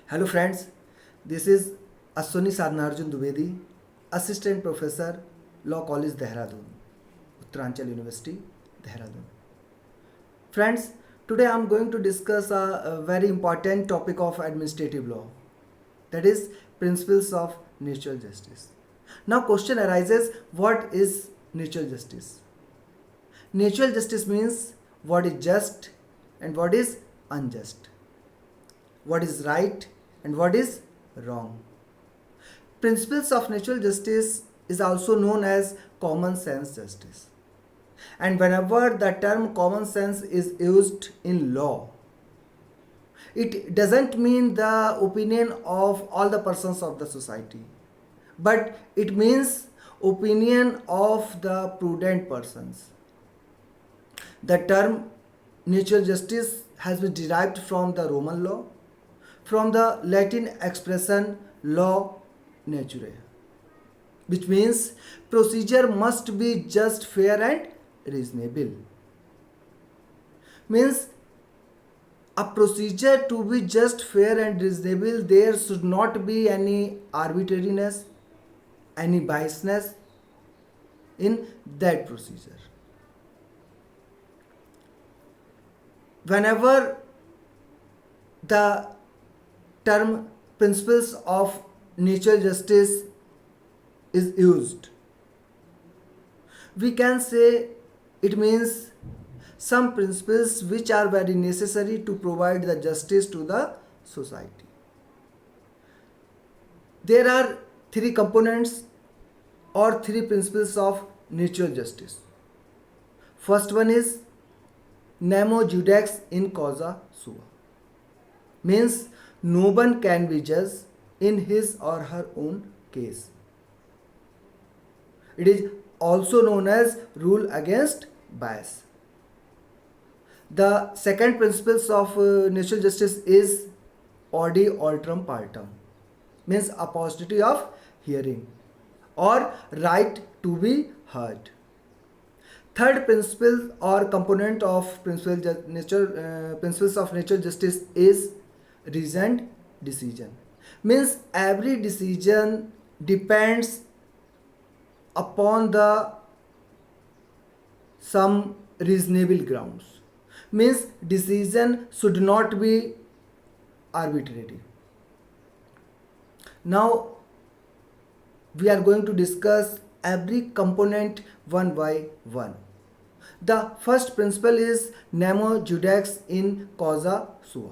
Hello friends, this is Aswani Sadnarjun Dubedi, Assistant Professor, Law College Dehradun, Uttaranchal University, Dehradun. Friends, today I am going to discuss a very important topic of administrative law, that is principles of natural justice. Now question arises, what is natural justice? Natural justice means what is just and what is unjust, what is right and what is wrong. Principles of natural justice is also known as common sense justice. And whenever the term common sense is used in law, it doesn't mean the opinion of all the persons of the society, but it means opinion of the prudent persons. The term natural justice has been derived from the Roman law, from the Latin expression law naturae, which means procedure must be just, fair and reasonable. Means a procedure to be just, fair and reasonable, there should not be any arbitrariness, any biasness in that procedure. Whenever the term principles of natural justice is used, we can say it means some principles which are very necessary to provide the justice to the society. There are three components or three principles of natural justice. First one is nemo judex in causa sua, means no one can be judged in his or her own case. It is also known as rule against bias. The second principles of natural justice is audi alterum partem, means opportunity of hearing or right to be heard. Third principle or component of principles of natural justice is reasoned decision, means every decision depends upon the some reasonable grounds, means decision should not be arbitrary. Now we are going to discuss every component one by one. The first principle is nemo judex in causa sua,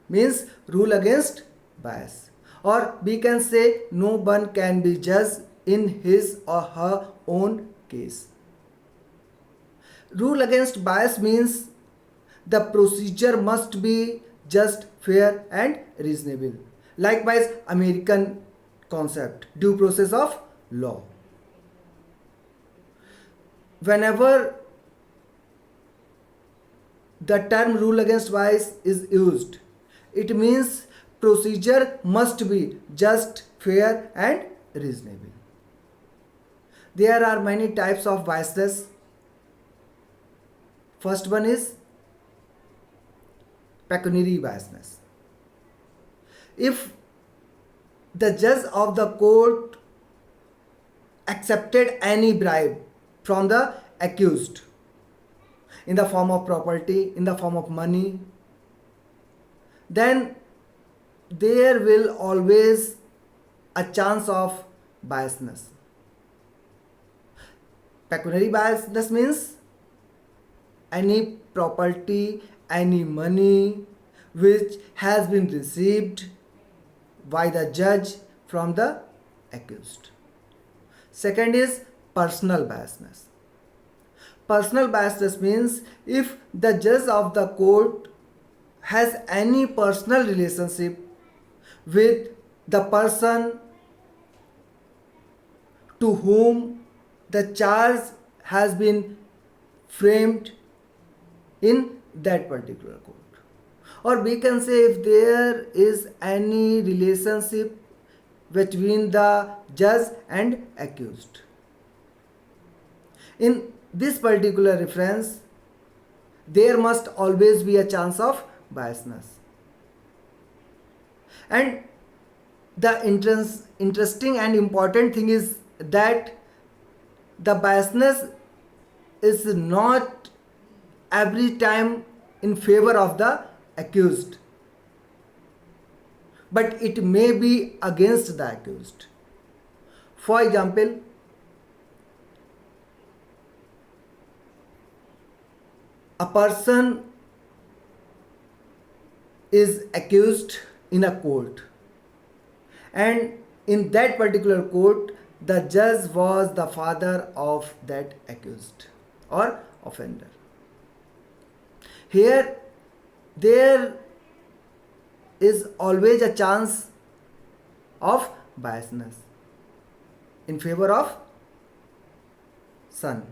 means rule against bias, or we can say no one can be judged in his or her own case. Rule against bias means the procedure must be just, fair and reasonable. Likewise, American concept due process of law. Whenever the term rule against bias is used, it means procedure must be just, fair and reasonable. There are many types of biases. First one is pecuniary biasness. If the judge of the court accepted any bribe from the accused in the form of property, in the form of money, then there will always a chance of biasness. Pecuniary biasness means any property, any money which has been received by the judge from the accused. Second is personal biasness. Personal biasness means if the judge of the court has any personal relationship with the person to whom the charge has been framed in that particular court. Or we can say if there is any relationship between the judge and accused. In this particular reference, there must always be a chance of biasness. And the interesting and important thing is that the biasness is not every time in favor of the accused, but it may be against the accused. For example, a person is accused in a court, and in that particular court the judge was the father of that accused or offender. Here there is always a chance of biasness in favor of son,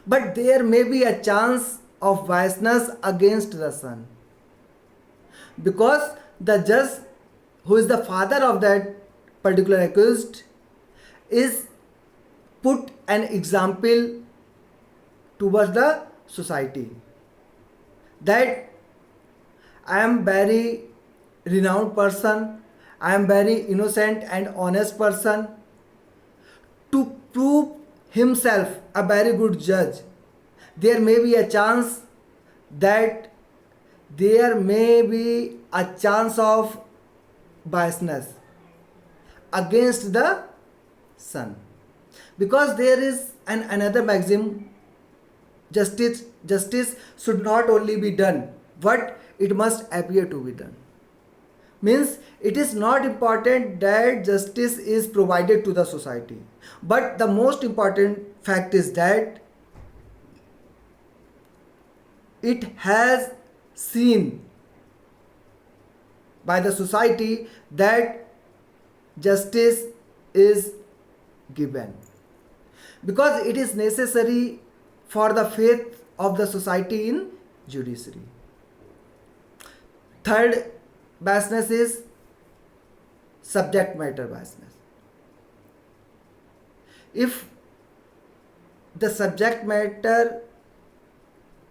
but there may be a chance of biasness against the son, because the judge who is the father of that particular accused is put an example towards the society that I am very renowned person, I am very innocent and honest person. To prove himself a very good judge, there may be a chance that there may be a chance of biasness against the son, because there is another maxim: justice should not only be done, but it must appear to be done. Means it is not important that justice is provided to the society, but the most important fact is that it has seen by the society that justice is given, because it is necessary for the faith of the society in judiciary. Third biasness is subject matter biasness. If the subject matter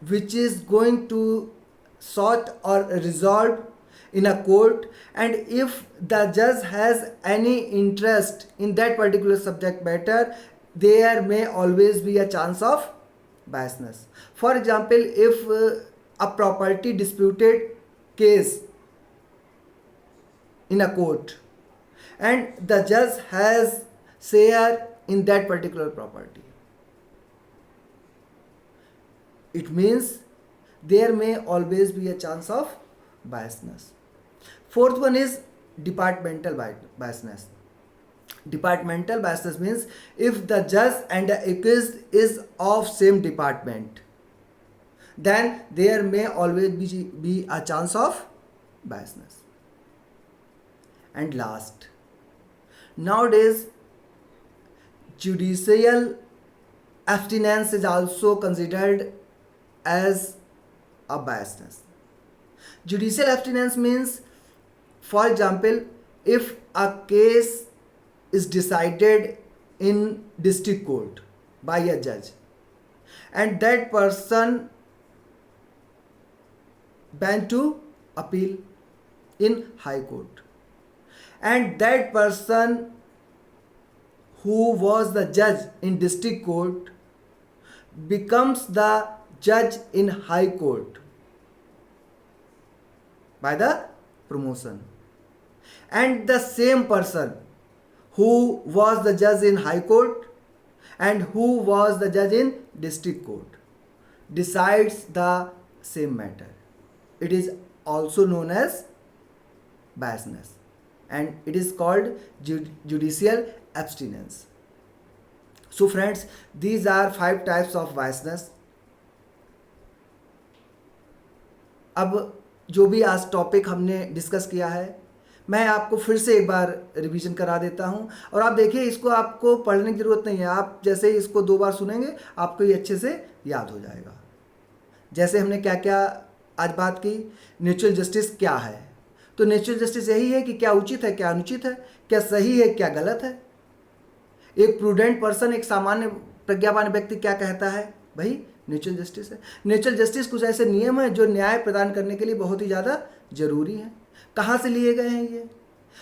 which is going to sought or resolved in a court, and if the judge has any interest in that particular subject matter, there may always be a chance of biasness. For example, if a property disputed case in a court and the judge has share in that particular property, it means there may always be a chance of biasness. Fourth one is departmental biasness. Departmental biasness means if the judge and the accused is of same department, then there may always be a chance of biasness. And last, nowadays judicial abstinence is also considered as a biasness. Judicial abstinence means, for example, if a case is decided in district court by a judge and that person went to appeal in high court, and that person who was the judge in district court becomes the judge in high court by the promotion, and the same person who was the judge in high court and who was the judge in district court decides the same matter, it is also known as biasness, and it is called judicial abstinence. So friends, these are 5 types of biasness. अब जो भी आज topic हमने discuss किया है, मैं आपको फिर से एक बार रिवीजन करा देता हूं, और आप देखिए इसको आपको पढ़ने की ज़रूरत नहीं है, आप जैसे ही इसको 2 बार सुनेंगे आपको ये अच्छे से याद हो जाएगा। जैसे हमने क्या क्या आज बात की, नेचुरल जस्टिस क्या है, तो नेचुरल जस्टिस यही है कि क्या उचित है, क्या अनुचित है, क्या सही है, क्या गलत है। एक प्रूडेंट पर्सन, एक सामान्य प्रज्ञावान व्यक्ति क्या कहता है, भाई नेचुरल जस्टिस है। नेचुरल जस्टिस कुछ ऐसे नियम हैं जो न्याय प्रदान करने के लिए बहुत ही ज़्यादा जरूरी है। कहाँ से लिए गए हैं ये?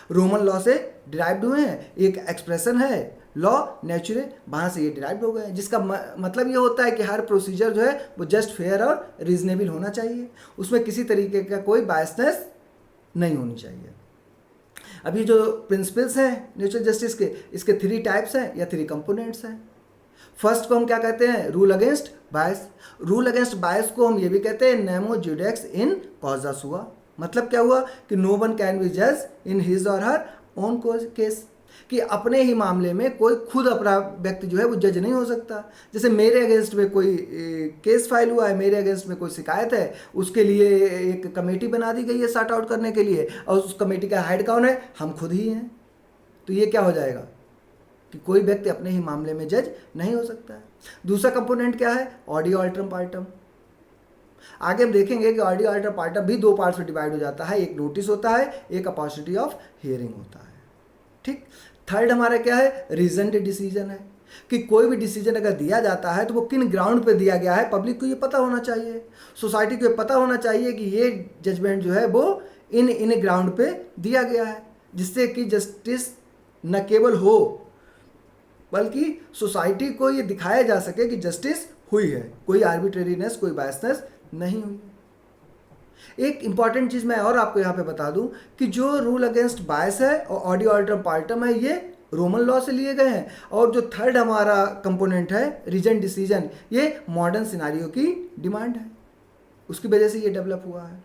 रोमन लॉ से डिराइव्ड हुए हैं। एक एक्सप्रेशन है लॉ नेचुरे, वहाँ से ये डिराइव्ड हो गए हैं, जिसका मतलब ये होता है कि हर प्रोसीजर जो है वो जस्ट, फेयर और रीजनेबल होना चाहिए, उसमें किसी तरीके का कोई बायसनेस नहीं होनी चाहिए। अभी जो प्रिंसिपल्स हैं नेचुरल जस्टिस के, इसके 3 टाइप्स हैं या 3 कंपोनेंट्स हैं। फर्स्ट को हम क्या कहते हैं? रूल अगेंस्ट बायस। रूल अगेंस्ट बायस को हम ये भी कहते हैं नेमो जुडेक्स इन कॉजा सुआ। मतलब क्या हुआ कि नो वन कैन बी जज इन हिज और हर ओन केस, कि अपने ही मामले में कोई खुद अपना व्यक्ति जो है वो जज नहीं हो सकता। जैसे मेरे अगेंस्ट में कोई केस फाइल हुआ है, मेरे अगेंस्ट में कोई शिकायत है, उसके लिए एक कमेटी बना दी गई है सॉर्ट आउट करने के लिए, और उस कमेटी का हेड कौन है? हम खुद ही हैं। तो ये क्या हो जाएगा कि कोई व्यक्ति अपने ही मामले में जज नहीं हो सकता है। दूसरा कंपोनेंट क्या है? ऑडियो अल्टरम पार्टम। आगे हम देखेंगे कि ऑडियो अल्टरम पार्टम भी 2 पार्ट्स में डिवाइड हो जाता है, एक नोटिस होता है, एक अपॉर्चुनिटी ऑफ हियरिंग होता है। ठीक। थर्ड हमारा क्या है? रीजन डिसीजन है, कि कोई भी डिसीजन अगर दिया जाता है तो वो किन ग्राउंड पे दिया गया है, पब्लिक को ये पता होना चाहिए, सोसाइटी को ये पता होना चाहिए कि ये जजमेंट जो है वो इन ग्राउंड पे दिया गया है, जिससे कि जस्टिस न केवल हो बल्कि सोसाइटी को ये दिखाया जा सके कि जस्टिस हुई है, कोई आर्बिट्रेरीनेस, कोई बायसनेस नहीं हुई। एक इंपॉर्टेंट चीज़ मैं और आपको यहाँ पे बता दूं कि जो रूल अगेंस्ट बायस है और ऑडियो अल्टरम पार्टम है, ये रोमन लॉ से लिए गए हैं, और जो थर्ड हमारा कंपोनेंट है रीजन डिसीजन, ये मॉडर्न सिनारियो की डिमांड है, उसकी वजह से ये डेवलप हुआ है।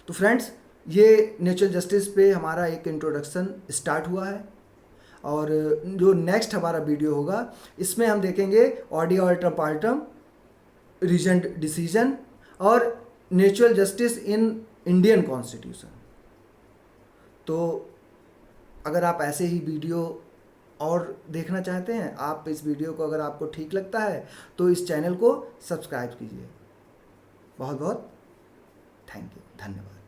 तो फ्रेंड्स, ये नेचुरल जस्टिस पे हमारा एक इंट्रोडक्शन स्टार्ट हुआ है, और जो नेक्स्ट हमारा वीडियो होगा इसमें हम देखेंगे ऑडियो अल्टरम पार्टम, रीजन डिसीजन और natural justice in Indian constitution. तो अगर आप ऐसे ही वीडियो और देखना चाहते हैं, आप इस वीडियो को अगर आपको ठीक लगता है तो इस चैनल को सब्सक्राइब कीजिए। बहुत बहुत थैंक यू, धन्यवाद।